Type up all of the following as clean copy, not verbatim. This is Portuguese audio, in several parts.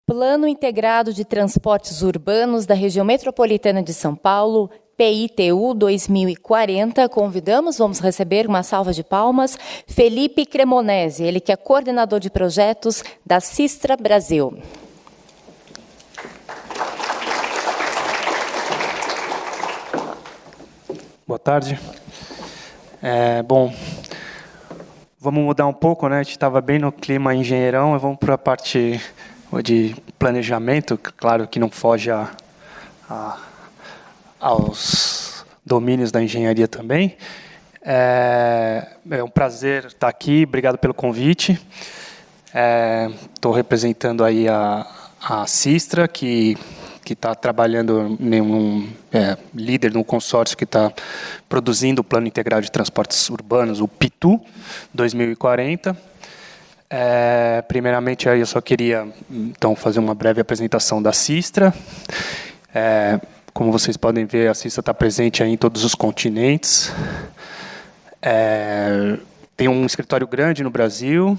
Plano Integrado de Transportes Urbanos da Região Metropolitana de São Paulo, PITU 2040. Convidamos, vamos receber uma salva de palmas, Felipe Cremonesi, ele que é coordenador de projetos da Sistra Brasil. Boa tarde. Bom, vamos mudar um pouco, né? A gente estava bem no clima engenheirão, vamos para a parte de planejamento, claro que não foge aos domínios da engenharia também. É um prazer estar aqui, obrigado pelo convite. Estou representando aí a Sistra, que está trabalhando, líder no consórcio que está produzindo o Plano Integrado de Transportes Urbanos, o PITU 2040. Primeiramente, eu só queria então fazer uma breve apresentação da Sistra. Como vocês podem ver, a Sistra está presente aí em todos os continentes. Tem um escritório grande no Brasil.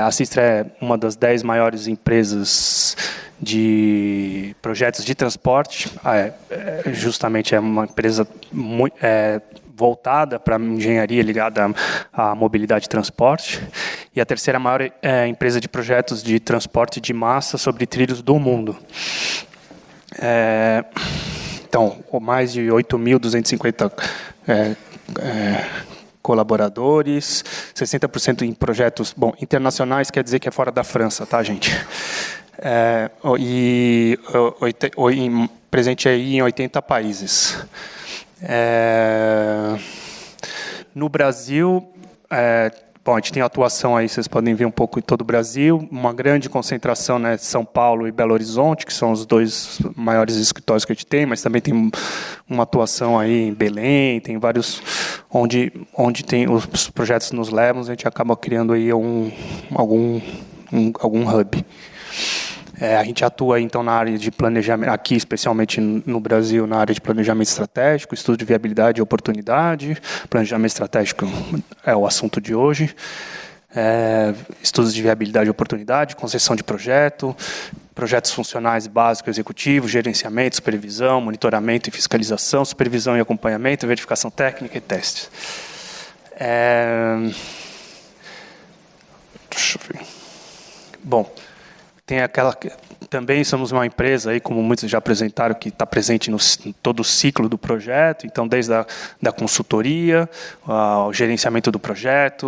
A Sistra é uma das 10 maiores empresas de projetos de transporte. Justamente é uma empresa muito voltada para a engenharia ligada à mobilidade e transporte. E a terceira maior empresa de projetos de transporte de massa sobre trilhos do mundo. Então, mais de 8.250 colaboradores, 60% em projetos internacionais, quer dizer que é fora da França, tá, gente? Presente aí em 80 países. No Brasil, a gente tem atuação aí, vocês podem ver um pouco em todo o Brasil, uma grande concentração, né, São Paulo e Belo Horizonte, que são os dois maiores escritórios que a gente tem, mas também tem uma atuação aí em Belém, tem vários, onde tem os projetos nos levam, a gente acaba criando aí algum hub. A gente atua, então, na área de planejamento, aqui, especialmente no Brasil, na área de planejamento estratégico, estudo de viabilidade e oportunidade. Planejamento estratégico é o assunto de hoje. Estudos de viabilidade e oportunidade, concessão de projeto, projetos funcionais básicos executivos, gerenciamento, supervisão, monitoramento e fiscalização, supervisão e acompanhamento, verificação técnica e testes. Deixa eu ver. Bom, tem também somos uma empresa, aí, como muitos já apresentaram, que está presente em todo o ciclo do projeto, então desde da consultoria, o gerenciamento do projeto,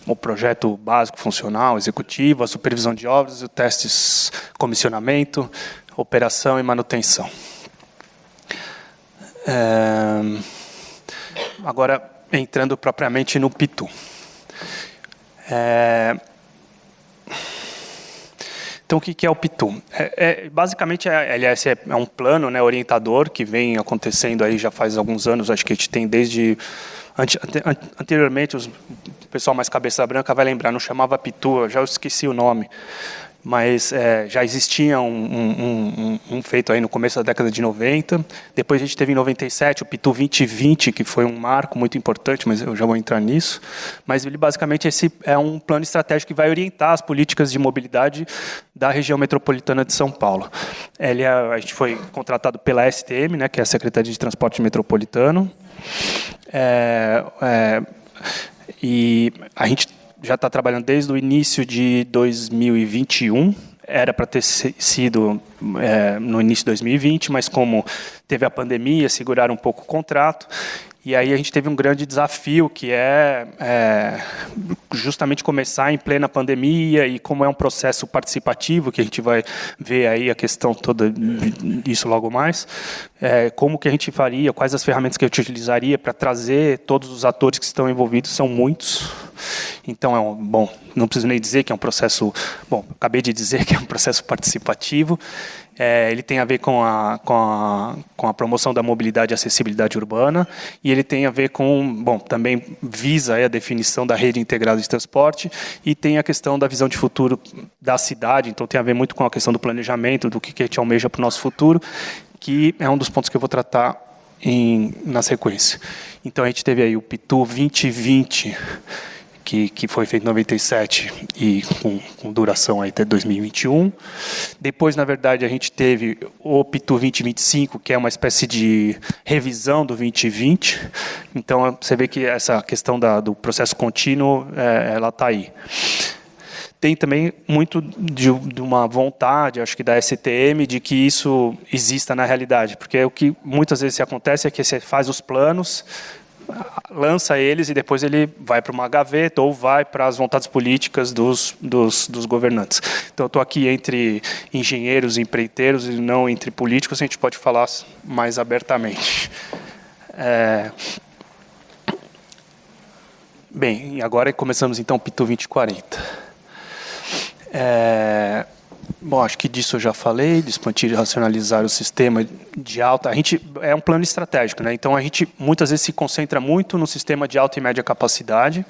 o projeto básico, funcional, executivo, a supervisão de obras, os testes, comissionamento, operação e manutenção. Agora, entrando propriamente no PITU. Então, o que é o PITU? Basicamente, aliás, é um plano, né, orientador que vem acontecendo aí já faz alguns anos, acho que a gente tem desde... Anteriormente, o pessoal mais cabeça branca vai lembrar, não chamava PITU, eu já esqueci o nome, mas já existia um feito aí no começo da década de 90, depois a gente teve em 97 o PITU 2020, que foi um marco muito importante, mas eu já vou entrar nisso, mas ele basicamente esse é um plano estratégico que vai orientar as políticas de mobilidade da região metropolitana de São Paulo. A gente foi contratado pela STM, né, que é a Secretaria de Transporte Metropolitano, e a gente já está trabalhando desde o início de 2021, era para ter sido no início de 2020, mas como teve a pandemia, seguraram um pouco o contrato, e aí a gente teve um grande desafio, que justamente começar em plena pandemia, e como é um processo participativo, que a gente vai ver aí a questão toda disso logo mais, como que a gente faria, quais as ferramentas que a gente utilizaria para trazer todos os atores que estão envolvidos, são muitos. Então, não preciso nem dizer que é um processo... acabei de dizer que é um processo participativo. Ele tem a ver com a promoção da mobilidade e acessibilidade urbana, e ele tem a ver também visa a definição da rede integrada de transporte, e tem a questão da visão de futuro da cidade, então tem a ver muito com a questão do planejamento, do que a gente almeja para o nosso futuro, que é um dos pontos que eu vou tratar na sequência. Então, a gente teve aí o PITU 2020, que foi feito em 97 e com duração aí até 2021. Depois, na verdade, a gente teve o PITU 2025, que é uma espécie de revisão do 2020. Então, você vê que essa questão do processo contínuo, ela está aí. Tem também muito de uma vontade, acho que da STM, de que isso exista na realidade, porque o que muitas vezes acontece é que você faz os planos, lança eles e depois ele vai para uma gaveta ou vai para as vontades políticas dos governantes. Então, eu estou aqui entre engenheiros e empreiteiros e não entre políticos, a gente pode falar mais abertamente. Bem, e agora começamos então o PITU 2040. Bom, acho que disso eu já falei, de expandir e racionalizar o sistema de alta. A gente é um plano estratégico, né? Então a gente muitas vezes se concentra muito no sistema de alta e média capacidade.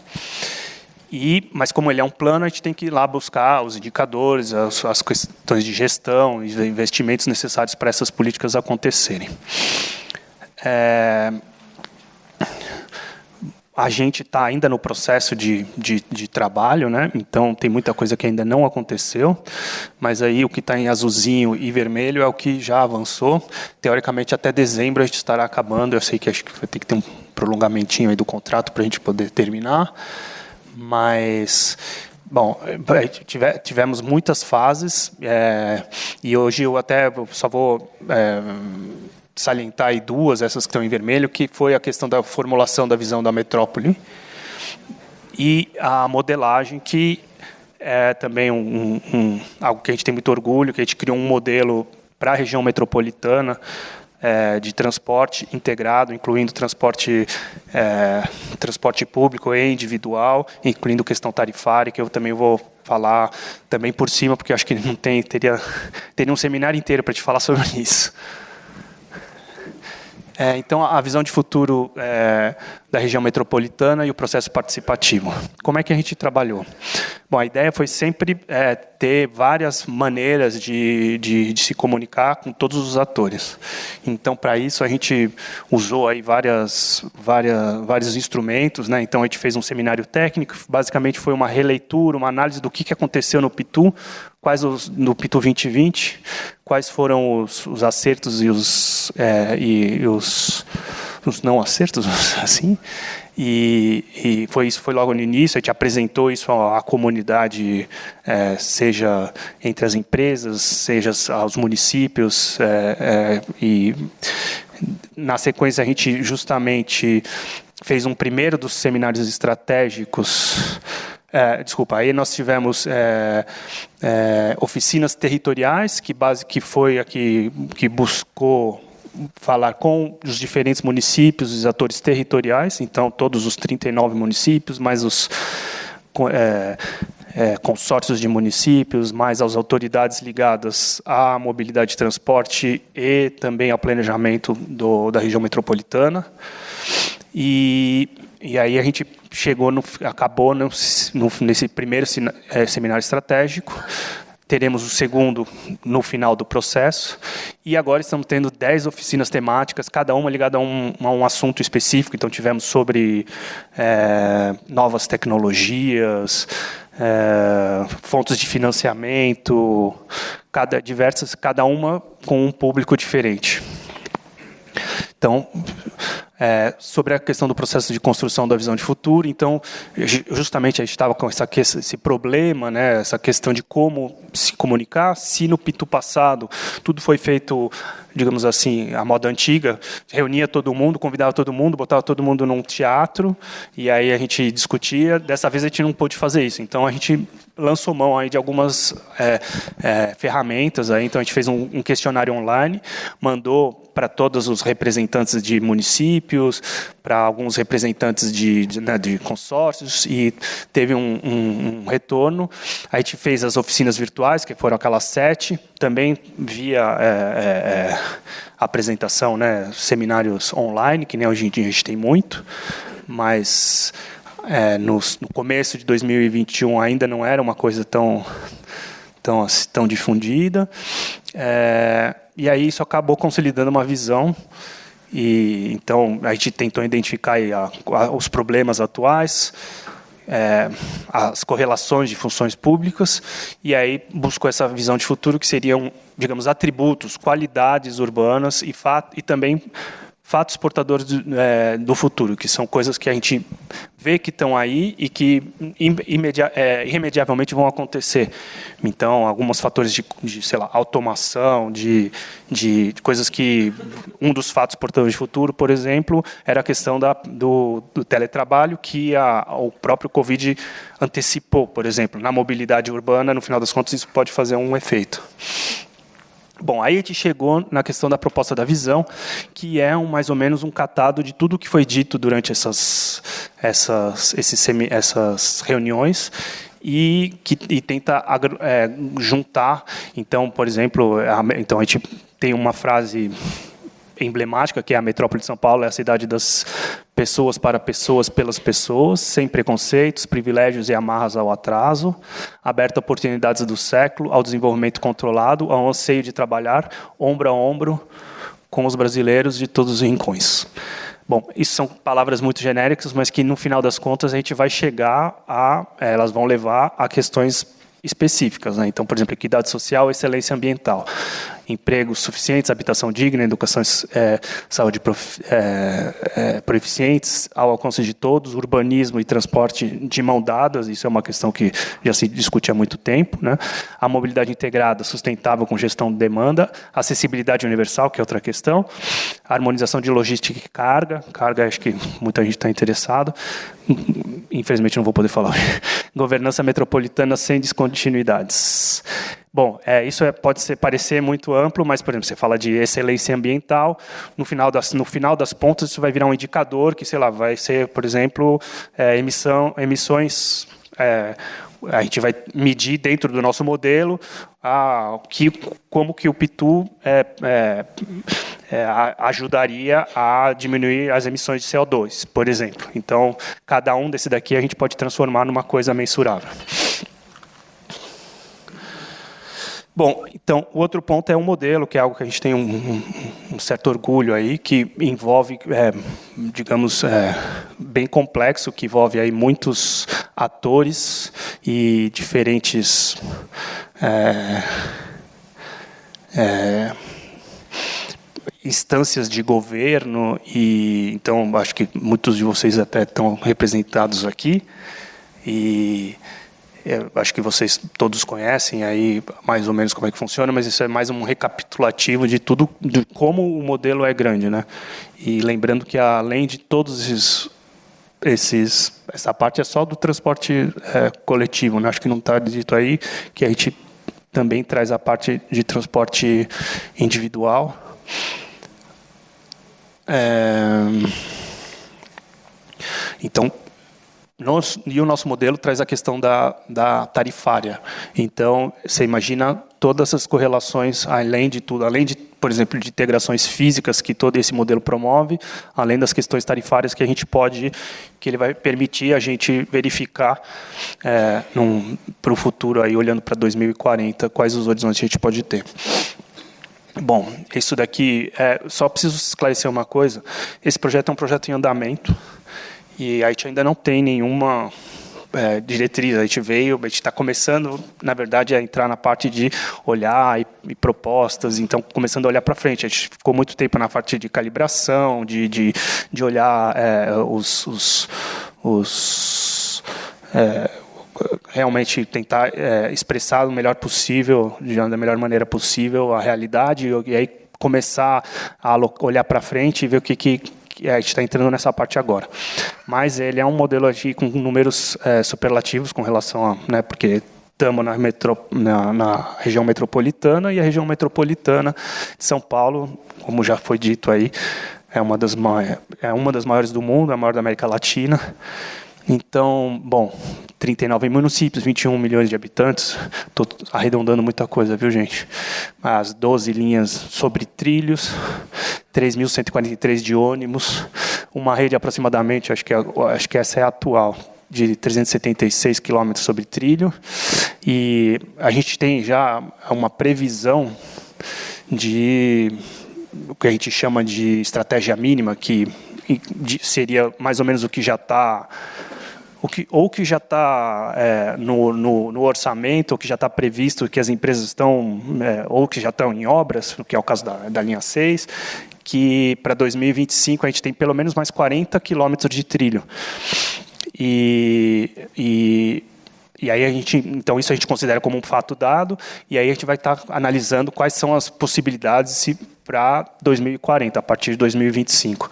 Mas como ele é um plano, a gente tem que ir lá buscar os indicadores, as questões de gestão e investimentos necessários para essas políticas acontecerem. A gente está ainda no processo de trabalho, né? Então tem muita coisa que ainda não aconteceu, mas aí o que está em azulzinho e vermelho é o que já avançou. Teoricamente, até dezembro a gente estará acabando. Eu sei que acho que vai ter que ter um prolongamentinho aí do contrato para a gente poder terminar, mas... Bom, tivemos muitas fases e hoje eu até só vou... salientar aí duas, essas que estão em vermelho, que foi a questão da formulação da visão da metrópole e a modelagem, que é também algo que a gente tem muito orgulho, que a gente criou um modelo para a região metropolitana de transporte integrado, incluindo transporte público e individual, incluindo questão tarifária, que eu também vou falar também por cima, porque eu acho que não teria um seminário inteiro para te falar sobre isso. Então, a visão de futuro da região metropolitana e o processo participativo. Como é que a gente trabalhou? Bom, a ideia foi sempre ter várias maneiras de se comunicar com todos os atores. Então, para isso, a gente usou aí vários instrumentos, né? Então, a gente fez um seminário técnico, basicamente foi uma releitura, uma análise do que aconteceu no PITU, no PITU 2020, quais foram os acertos e os não acertos, assim, e isso foi logo no início. A gente apresentou isso à comunidade, seja entre as empresas, seja aos municípios, e na sequência a gente justamente fez um primeiro dos seminários estratégicos. Aí nós tivemos oficinas territoriais, que foi a que buscou falar com os diferentes municípios, os atores territoriais, então todos os 39 municípios, mais os consórcios de municípios, mais as autoridades ligadas à mobilidade de transporte e também ao planejamento da região metropolitana. E aí a gente acabou nesse primeiro seminário estratégico. Teremos o segundo no final do processo. E agora estamos tendo 10 oficinas temáticas, cada uma ligada a um assunto específico. Então, tivemos sobre novas tecnologias, fontes de financiamento, cada uma com um público diferente. Então, sobre a questão do processo de construção da visão de futuro, então, justamente a gente estava com esse problema, né, essa questão de como se comunicar. Se no PITU passado tudo foi feito, digamos assim, à moda antiga, reunia todo mundo, convidava todo mundo, botava todo mundo num teatro, e aí a gente discutia. Dessa vez a gente não pôde fazer isso, então a gente lançou mão aí de algumas ferramentas. Aí, então a gente fez um questionário online, mandou para todos os representantes de municípios, para alguns representantes de consórcios, e teve um retorno. A gente fez as oficinas virtuais, que foram aquelas 7, também via apresentação, né, seminários online, que nem hoje em dia a gente tem muito, mas no começo de 2021 ainda não era uma coisa tão difundida. E aí isso acabou consolidando uma visão, e então a gente tentou identificar aí os problemas atuais, as correlações de funções públicas, e aí buscou essa visão de futuro que seriam, digamos, atributos, qualidades urbanas e também fatos portadores do futuro, que são coisas que a gente vê que estão aí e que irremediavelmente vão acontecer. Então, alguns fatores de sei lá, automação, de coisas que... Um dos fatos portadores de futuro, por exemplo, era a questão do teletrabalho, que o próprio Covid antecipou, por exemplo. Na mobilidade urbana, no final das contas, isso pode fazer um efeito. Bom, aí a gente chegou na questão da proposta da visão, que é mais ou menos um catado de tudo que foi dito durante essas reuniões e tenta juntar. Então, por exemplo, então a gente tem uma frase emblemática, que é: a metrópole de São Paulo é a cidade das pessoas para pessoas, pelas pessoas, sem preconceitos, privilégios e amarras ao atraso, aberta a oportunidades do século, ao desenvolvimento controlado, ao anseio de trabalhar ombro a ombro com os brasileiros de todos os rincões. Bom, isso são palavras muito genéricas, mas que no final das contas a gente vai chegar elas vão levar a questões específicas, né? Então, por exemplo, equidade social, excelência ambiental, empregos suficientes, habitação digna, educação, saúde proficientes, ao alcance de todos, urbanismo e transporte de mão dadas, isso é uma questão que já se discute há muito tempo, né? A mobilidade integrada, sustentável com gestão de demanda, acessibilidade universal, que é outra questão, a harmonização de logística e carga, acho que muita gente está interessado, infelizmente não vou poder falar, governança metropolitana sem descontinuidades. Bom, isso pode parecer muito amplo, mas, por exemplo, você fala de excelência ambiental, no final das pontas isso vai virar um indicador que, sei lá, vai ser, por exemplo, emissões... a gente vai medir dentro do nosso modelo como que o PITU ajudaria a diminuir as emissões de CO2, por exemplo. Então, cada um desse daqui a gente pode transformar numa coisa mensurável. Bom, então, o outro ponto é o modelo, que é algo que a gente tem um certo orgulho aí, que envolve, digamos, bem complexo, que envolve aí muitos atores e diferentes instâncias de governo, e então acho que muitos de vocês até estão representados aqui, e eu acho que vocês todos conhecem aí mais ou menos como é que funciona, mas isso é mais um recapitulativo de tudo, de como o modelo é grande, né? E lembrando que além de todos essa parte é só do transporte coletivo, né? Acho que não está dito aí que a gente também traz a parte de transporte individual. Então, e o nosso modelo traz a questão da tarifária. Então, você imagina todas essas correlações, além de tudo, além de, por exemplo, de integrações físicas que todo esse modelo promove, além das questões tarifárias que ele vai permitir a gente verificar para o futuro, aí, olhando para 2040, quais os horizontes que a gente pode ter. Bom, isso daqui, só preciso esclarecer uma coisa, esse projeto é um projeto em andamento, e a gente ainda não tem nenhuma diretriz. A gente está começando, na verdade, a entrar na parte de olhar e propostas, então começando a olhar para frente. A gente ficou muito tempo na parte de calibração, de olhar realmente tentar expressar o melhor possível, da melhor maneira possível, a realidade, e aí começar a olhar para frente e ver o que a gente está entrando nessa parte agora. Mas ele é um modelo aqui com números superlativos com relação a... porque estamos na região metropolitana, e a região metropolitana de São Paulo, como já foi dito aí, é uma das maiores do mundo, a maior da América Latina. Então, bom, 39 municípios, 21 milhões de habitantes, estou arredondando muita coisa, viu, gente? As 12 linhas sobre trilhos, 3.143 de ônibus, uma rede aproximadamente, acho que essa é a atual, de 376 quilômetros sobre trilho, e a gente tem já uma previsão de o que a gente chama de estratégia mínima, que seria mais ou menos o que já está ou que já está no orçamento, ou que já está previsto, que as empresas estão, ou que já estão em obras, que é o caso da linha 6, que para 2025 a gente tem pelo menos mais 40 quilômetros de trilho. E aí então isso a gente considera como um fato dado, e aí a gente vai estar analisando quais são as possibilidades para 2040, a partir de 2025.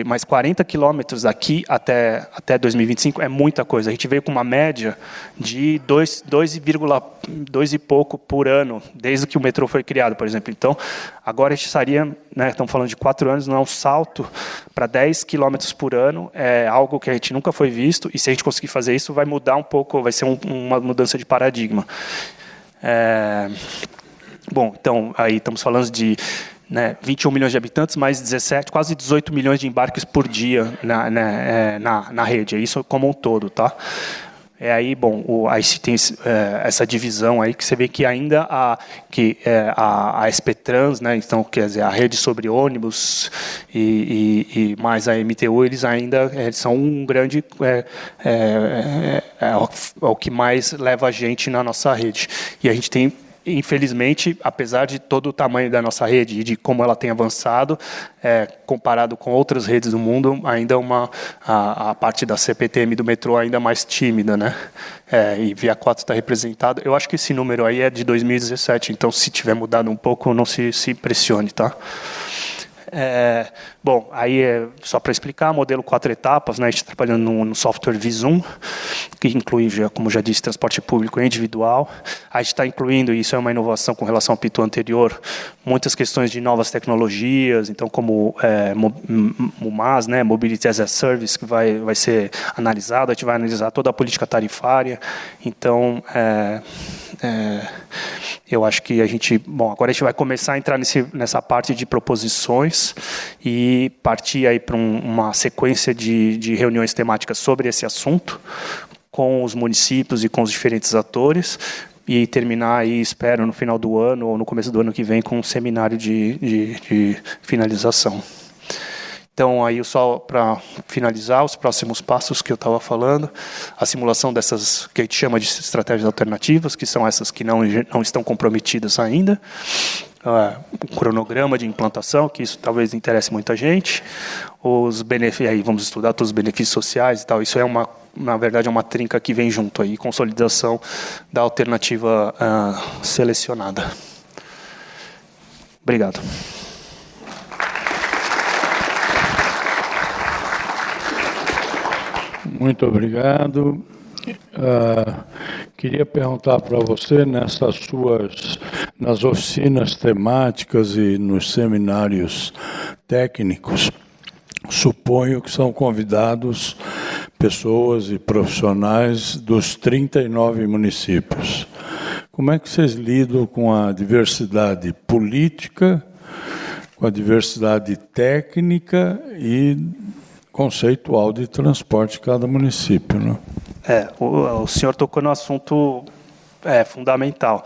Mas 40 quilômetros daqui até 2025 é muita coisa. A gente veio com uma média de 2 e pouco por ano, desde que o metrô foi criado, por exemplo. Então, agora a gente estaria, né, estamos falando de 4 anos, não é um salto para 10 quilômetros por ano, é algo que a gente nunca foi visto, e se a gente conseguir fazer isso, vai mudar um pouco, vai ser uma mudança de paradigma. Bom, então, aí estamos falando de 21 milhões de habitantes, mais 17, quase 18 milhões de embarques por dia na rede. É isso como um todo, tá? Aí, bom, aí se tem essa divisão aí que você vê que ainda a SP Trans, né, então, quer dizer, a rede sobre ônibus e mais a MTU, eles ainda são um grande o que mais leva a gente na nossa rede. E a gente tem, infelizmente, apesar de todo o tamanho da nossa rede e de como ela tem avançado, comparado com outras redes do mundo, ainda a parte da CPTM do metrô ainda mais tímida, né? E Via 4 está representado. Eu acho que esse número aí é de 2017, então se tiver mudado um pouco, não se impressione, tá? Bom, aí só para explicar, modelo 4 etapas, né, a gente está trabalhando no software Visum, que inclui, como já disse, transporte público e individual. A gente está incluindo, e isso é uma inovação com relação ao PITU anterior, muitas questões de novas tecnologias, então como MUMAS, né, Mobility as a Service, que vai ser analisado, a gente vai analisar toda a política tarifária. Então, eu acho que agora a gente vai começar a entrar nessa parte de proposições e partir aí para uma sequência de reuniões temáticas sobre esse assunto, com os municípios e com os diferentes atores, e terminar aí, espero, no final do ano ou no começo do ano que vem, com um seminário de finalização. Então, aí só para finalizar, os próximos passos que eu estava falando, a simulação dessas que a gente chama de estratégias alternativas, que são essas que não estão comprometidas ainda, um cronograma de implantação, que isso talvez interesse muita gente, os benefícios, aí vamos estudar todos os benefícios sociais e tal, isso na verdade é uma trinca que vem junto aí, consolidação da alternativa selecionada. Obrigado. Muito obrigado. Queria perguntar para você, nas oficinas temáticas e nos seminários técnicos, suponho que são convidados pessoas e profissionais dos 39 municípios. Como é que vocês lidam com a diversidade política, com a diversidade técnica e conceitual de transporte de cada município, né? O senhor tocou no assunto fundamental.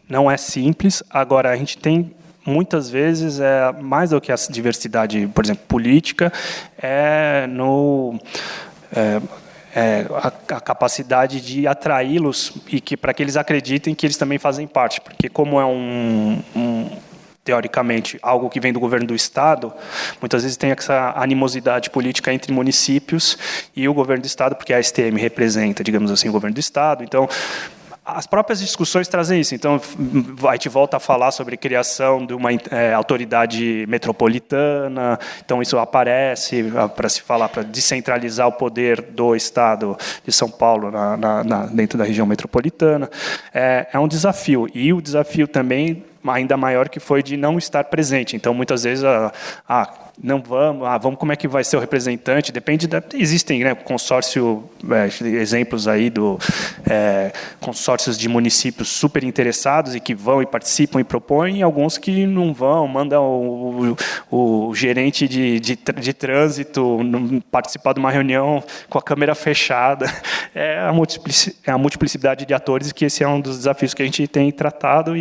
Não é simples. Agora, a gente tem, muitas vezes, mais do que a diversidade, por exemplo, política, a capacidade de atraí-los e para que eles acreditem que eles também fazem parte. Porque como é teoricamente, algo que vem do governo do Estado, muitas vezes tem essa animosidade política entre municípios e o governo do Estado, porque a STM representa, digamos assim, o governo do Estado. Então, as próprias discussões trazem isso. Então, a gente volta a falar sobre a criação de uma autoridade metropolitana. Então, isso aparece para se falar, para descentralizar o poder do Estado de São Paulo dentro da região metropolitana. É um desafio. E o desafio também ainda maior, que foi de não estar presente. Então, muitas vezes, não vamos, como é que vai ser o representante? Depende existem, né, exemplos aí consórcios de municípios super interessados e que vão e participam e propõem, e alguns que não vão, mandam o gerente de trânsito participar de uma reunião com a câmera fechada. É a multiplicidade de atores, que esse é um dos desafios que a gente tem tratado,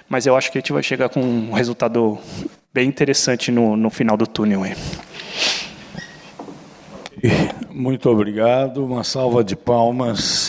mas eu acho que a gente vai chegar com um resultado bem interessante no final do túnel. Muito obrigado. Uma salva de palmas